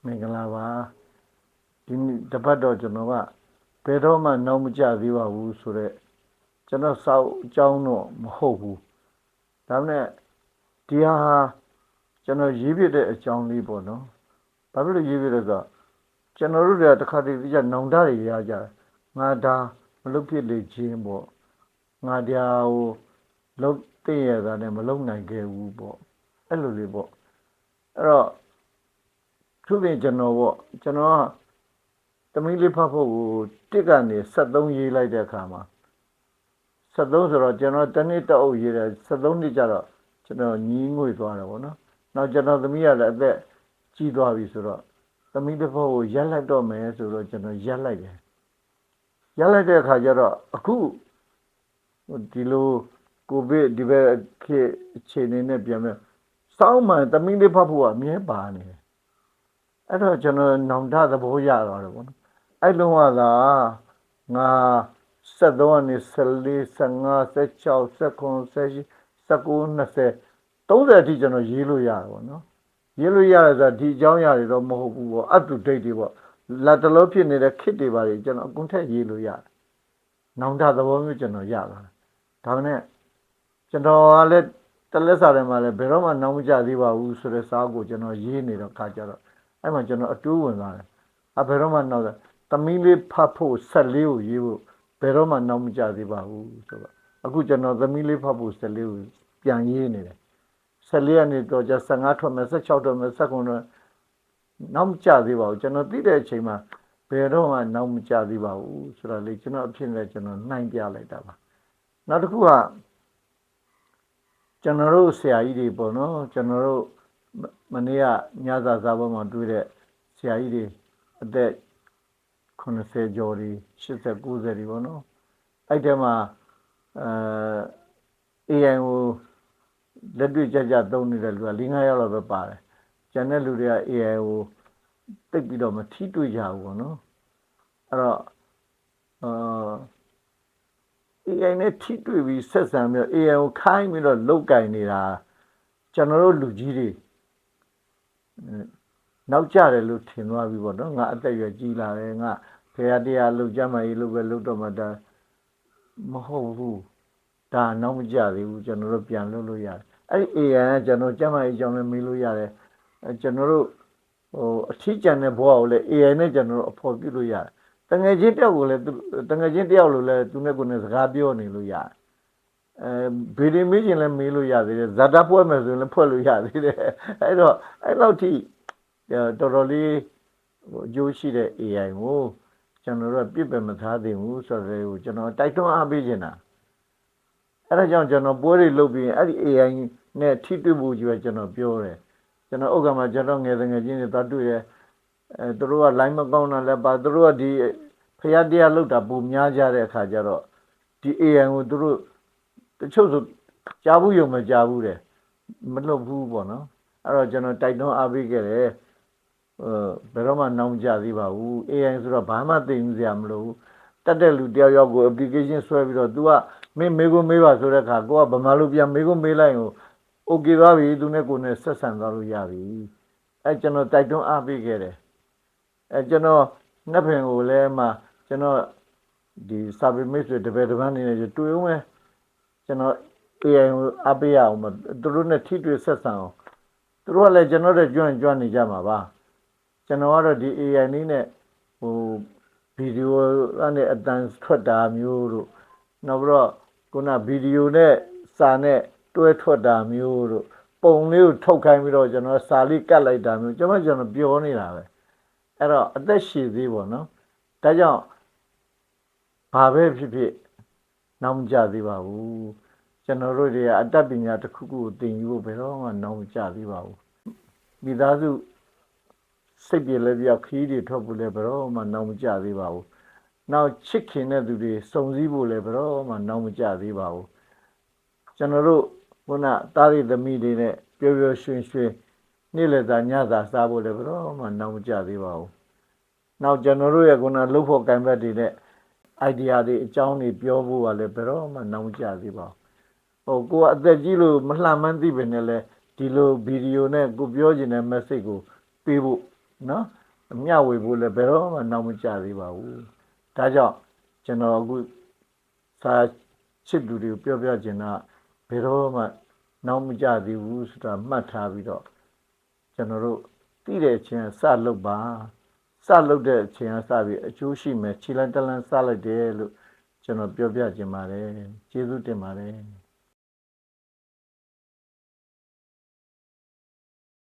မင်္ဂလာပါဒီတပတ်တော့ကျွန်တော်ကဘယ်တော့မှနောက်မကျသေးပါဘူးဆိုတော့ကျွန်တော်စောက်အကြောင်းတော့မဟုတ်ဘူးဒါနဲ့ဒီဟာကျွန်တော်ရေးပြတဲ့အကြောင်းလေးပေါ့နော်ဘာဖြစ်လို့ရေးပြလဲဆိုတော့ကျွန်တော်တို့တွေကတစ်ခါတည်းကြနောင်တတွေရကြငါဒါမလုပ်ဖြစ်လေခြင်းပေါ့ငါတရားကိုလုပ်သိရတာနဲ့မလုပ်နိုင်ခဲ့ဘူးပေါ့အဲ့လိုလေးပေါ့အဲ့တော့သူပြင်ကျွန်တော်ပေါ့ကျွန်တော်ကသမီးလေးဖတ်ဖို့ကိုတစ်ကနေ73ရေးလိုက်တဲ့အခါမှာ73ဆိုတော့ကျွန်တော်တနေ့တအုပ်ရေးတယ်73နှစ်ကျတော့ကျွန်တော်ညီးငွေသွားတယ်ပေါ့နော်နောက်ကျွန်တော်သမီးကလည်းအသက်ကြီးသွားပြီဆိုတော့သမီးလေးဖတ်ဖို့ရက်လိုက်တော့မယ်ဆိုတော့ကျွန်တော်ရက်လိုက်တယ်ရက်လိုက်တဲ့အခါကျတော့အခုဒီလိုကိုဗစ်ဒီဘက်ခေတ်အခြေအနေနဲ့ပြန်မယ်စောင်းမှသမီးလေးဖတ်ဖို့ကအမြဲပါနေတယ်အဲ့တော့ကျွန်တော်နောင်တသဘောရသွားတယ်ပေါ့နော်အဲ့လုံးကသာငါ73ကနေ14 15 16 17 19 30အထိကျွန်တော်ရေးလို့ရတယ်ပေါ့နော်ရေးလို့ရတယ်ဆိုတော့ဒီအကြောင်းအရာတွေတော့မဟုတ်ဘူးပေါ့ up to date တွေပေါ့လက်တလုံးဖြစ်နေတဲ့ kit တွေပါတွေကျွန်တော်အကုန်ထက်ရေးလို့ရတယ်နောင်တသဘောမျိုးကျွန်တော်ရလာဒါနဲ့ကျွန်တော်ကလည်းတလက်စာထဲမှာလည်းဘယ်တော့မှနောင်မကြသေးပါဘူးဆိုတဲ့စာကိုကျွန်တော်ရေးနေတော့ခါကြတော့အဲ့မှာကျွန်တော်အတူးဝင်သွားတယ်ဘယ်တော့မှနောက်သမီးလေးဖတ်ဖို့14ကိုရေးဖို့ဘယ်တော့မှနောက်မကြသေးပါဘူးဆိုတော့အခုကျွန်တော်သမီးလေးဖတ်ဖို့14ကိုပြန်ရေးနေတယ်14ကနေတော့ကျ15ထွက်မယ်16ထွက်မယ်19ထွက်နောက်မကြသေးပါဘူးကျွန်တော်သိတဲ့အချိန်မှာဘယ်တော့မှနောက်မကြသေးပါဘူးဆိုတော့လေကျွန်တော်အဖြစ်နဲ့ကျွန်တော်နှိုင်းပြလိုက်တာပါနောက်တစ်ခုကကျွန်တော်တို့ဆရာကြီးတွေပေါ့နော်ကျွန်တော်တို့မနေ့ကညစာစားပွဲမှာတွေ့တဲ့ဆရာကြီးတွေအသက်80ကျော်တွေ80 90တွေပေါ့နော်အဲ့တဲမှာAI ကိုလက်တွေ့ကြသုံးနေတဲ့လူက4-5ယောက်လောက်ပဲပါတယ်ကျန်တဲ့လူတွေက AI ကိုတိတ်ပြီးတော့မထိတွေ့ကြဘူးပေါ့နော်အဲ့တော့AI နဲ့ထိတွေ့ပြီးဆက်ဆံပြီး AI ကိုခိုင်းပြီးတော့လုတ်ကင်နေတာကျွန်တော်တို့လူကြီးတွေနောက်ကျတယ်လို့ထင်သွားပြီပေါ့နော်ငါအသက်ရွယ်ကြီးလာတယ်ငါဖေရတရားလုတ်ကြမှာကြီးလုတ်ပဲလုတ်တော့မှဒါမဟုတ်ဘူးဒါနောက်မကြသေးဘူးကျွန်တော်တို့ပြန်လုတ်လို့ရတယ်အဲ့ဒီ AI ကကျွန်တော်ကြမှာကြီးကြောင်းလည်းမေးလို့ရတယ်ကျွန်တော်တို့အထီးကျန်တဲ့ဘဝကိုလည်း AI နဲ့ကျွန်တော်တို့အဖော်ပြလို့ရတယ်တငယ်ချင်းတယောက်ကိုလည်းတငယ်ချင်းတယောက်လိုလည်းသူနဲ့ကိုယ်နဲ့စကားပြောနေလို့ရတယ်ဗီဒီမေးချင်လည်းမေးလို့ရသေးတယ်ဇာတာဖွဲ့မယ်ဆိုရင်လည်းဖွဲ့လို့ရသေးတယ်အဲ့တော့အဲ့လောက်ထိတော်တော်လေးအကျိုးရှိတဲ့ AI ကိုကျွန်တော်တို့ပြစ်ပယ်မထားသင့်ဘူးဆိုတော့ကိုကျွန်တော်တိုက်တွန်းအားပေးနေတာအဲ့ဒါကြောင့်ကျွန်တော်ပွဲတွေလုပ်ပြီးအဲ့ဒီ AI နဲ့ထိတွေ့ဖို့ကြီးပဲကျွန်တော်ပြောတယ်ကျွန်တော်ဥက္ကမှာကျွန်တော်ငယ်ငယ်ချင်းတွေတွေ့ရသူတို့က line မကောင်းတာလည်းပါသူတို့ကဒီဖျားတရားလောက်တာပုံများကြတဲ့အခါကျတော့ဒီ AI ကိုသူတို့တချို့ဆိုကြားဘူးယုံမကြားဘူးတယ်မလုပ်ဘူးပေါ့နော်အဲ့တော့ကျွန်တော်တိုက်တွန်းအားပေးခဲ့တယ်ဘယ်တော့မှနောင်ကြသေးပါဘူး AI ဆိုတော့ဘာမှသိနေစရာမလိုဘူးတက်တဲ့လူတယောက်ကို application ဆွဲပြီးတော့ तू ကမင်းမေးခွန်းမေးပါဆိုတဲ့အခါကိုကဗမာလိုပြန်မေးခွန်းမေးလိုက်ရင် okay သွားပြီသူနဲ့ကိုယ်နဲ့ဆက်ဆံသွားလို့ရပြီအဲ့ကျွန်တော်တိုက်တွန်းအားပေးခဲ့တယ်အဲ့ကျွန်တော်နှစ်ဖင်ကိုလည်းမှကျွန်တော်ဒီစာပေမိတ်ဆွေတပည့်တစ်ပန်းနေနဲ့တွေ့ဦးမယ်ကျွန်တော် AI ကိုအားပေးရအောင်သူတို့နဲ့ထိတွေ့ဆက်ဆံအောင်သူတို့ကလည်းကျွန်တော်တို့ကျွမ်းနေကြမှာပါကျွန်တော်ကတော့ဒီ AI နည်းနဲ့ဗီဒီယိုနဲ့အတန်ထွက်တာမျိုးတို့နောက်ပြီးတော့ခုနဗီဒီယိုနဲ့စာနဲ့တွဲထွက်တာမျိုးတို့ပုံလေးကိုထုတ်ခိုင်းပြီးတော့ကျွန်တော်စာလေးကတ်လိုက်တာမျိုးကျွန်တော်ပြောနေတာပဲအဲ့တော့အသက်ရှည်သေးပေါ့နော်ဒါကြောင့်ဘာပဲဖြစ်ဖြစ်နောက်မကြသေးပါဘူးကျွန်တော်တို့တွေကအတတ်ပညာတစ်ခုခုကိုသင်ယူဖို့ဘယ်တော့မှနောက်မကြသေးပါဘူးမိသားစုစိတ်ပြေလည်းပြောက်ခီးတွေထွက်ဖို့လည်းဘယ်တော့မှနောက်မကြသေးပါဘူးနောက်ချစ်ခင်တဲ့သူတွေစုံစည်းဖို့လည်းဘယ်တော့မှနောက်မကြသေးပါဘူးကျွန်တော်တို့ခုနသားရီသမီးတွေနဲ့ပျော်ပျော်ရွှင်ရွှင်နေ့လည်သာညသာစားဖို့လည်းဘယ်တော့မှနောက်မကြသေးပါဘူးနောက်ကျွန်တော်တို့ရဲ့ခုနလှုပ်ဖို့ကံဘက်တွေနဲ့ idea တွေအကြောင်းတွေပြောဖို့ကလည်းဘယ်တော့မှနောက်မကြသေးပါဘူးကိုကအသက်ကြီးလို့မလှမ်းမှန်းသိပဲနဲ့လဲဒီလိုဗီဒီယိုနဲ့ကိုပြောချင်တဲ့ message ကိုပေးဖို့ နော်မျှဝေဖို့လည်းဘယ်တော့မှနောက်မကျသေးပါဘူးဒါကြောင့်ကျွန်တော်အခုစာချစ်သူတွေကိုပြောချင်တာဘယ်တော့မှနောက်မကျသေးဘူးဆိုတာမှတ်ထားပြီးတော့ကျွန်တော်တို့သိတဲ့အချိန်စလုပ်ပါစလုပ်တဲ့အချိန်ကစပြီးအကျိုးရှိမယ်ခြေလန်းတလန်းစလိုက်တယ်လို့ကျွန်တော်ပြောပြချင်ပါတယ်ကျေးဇူးတင်ပါတယ်